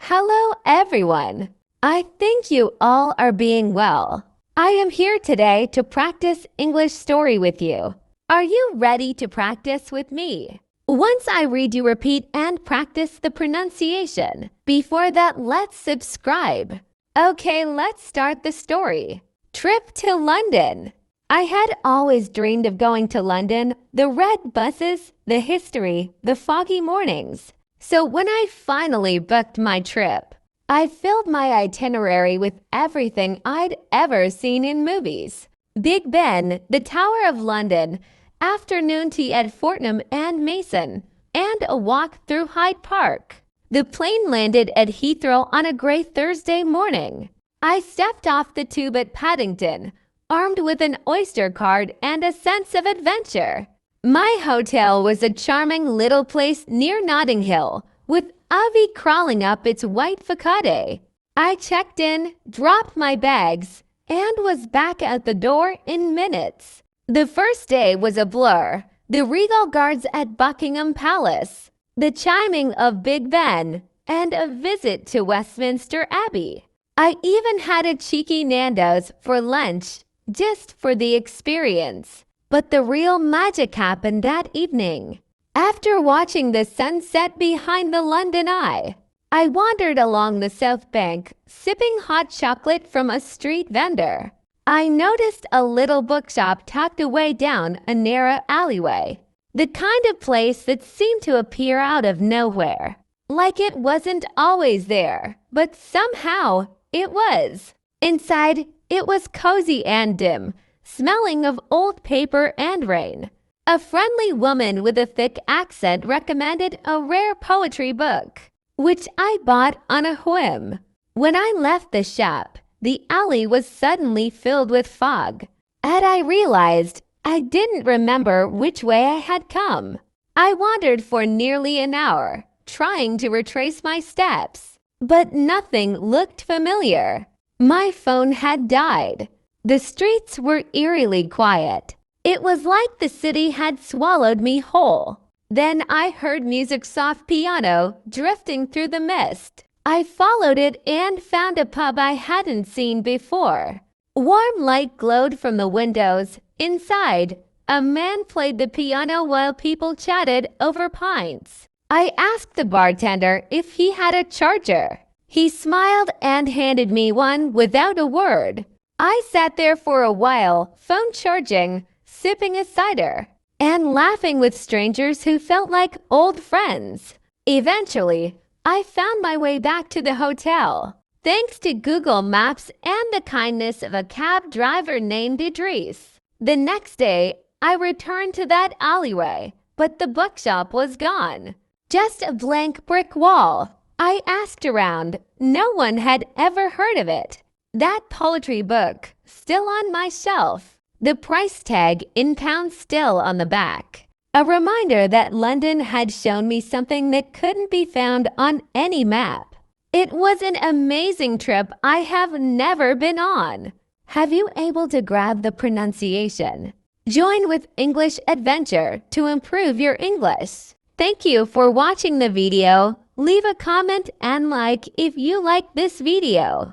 Hello, everyone. I think you all are being well. I am here today to practice English story with you. Are you ready to practice with me? Once I read, you repeat and practice the pronunciation. Before that, let's subscribe. Okay, let's start the story. Trip to London. I had always dreamed of going to London, the red buses, the history, the foggy mornings. So when I finally booked my trip, I filled my itinerary with everything I'd ever seen in movies. Big Ben, the Tower of London, afternoon tea at Fortnum and Mason, and a walk through Hyde Park. The plane landed at Heathrow on a gray Thursday morning. I stepped off the tube at Paddington, armed with an Oyster card and a sense of adventure. My hotel was a charming little place near Notting Hill, with ivy crawling up its white facade. I checked in, dropped my bags, and was back at the door in minutes. The first day was a blur. The regal guards at Buckingham Palace, the chiming of Big Ben, and a visit to Westminster Abbey. I even had a cheeky Nando's for lunch, just for the experience. But the real magic happened that evening. After watching the sunset behind the London Eye, I wandered along the South Bank, sipping hot chocolate from a street vendor. I noticed a little bookshop tucked away down a narrow alleyway, the kind of place that seemed to appear out of nowhere, like it wasn't always there, but somehow it was. Inside, it was cozy and dim, smelling of old paper and rain. A friendly woman with a thick accent recommended a rare poetry book, which I bought on a whim. When I left the shop, the alley was suddenly filled with fog, and I realized I didn't remember which way I had come. I wandered for nearly an hour, trying to retrace my steps, but nothing looked familiar. My phone had died. The streets were eerily quiet. It was like the city had swallowed me whole. Then I heard music's soft piano drifting through the mist. I followed it and found a pub I hadn't seen before. Warm light glowed from the windows. Inside, a man played the piano while people chatted over pints. I asked the bartender if he had a charger. He smiled and handed me one without a word. I sat there for a while, phone charging, sipping a cider, and laughing with strangers who felt like old friends. Eventually, I found my way back to the hotel, thanks to Google Maps and the kindness of a cab driver named Idris. The next day, I returned to that alleyway, but the bookshop was gone. Just a blank brick wall. I asked around. No one had ever heard of it. That poetry book, still on my shelf. The price tag in pounds still on the back. A reminder that London had shown me something that couldn't be found on any map. It was an amazing trip I have never been on. Have you able to grab the pronunciation? Join with English Adventure to improve your English. Thank you for watching the video. Leave a comment and like if you like this video.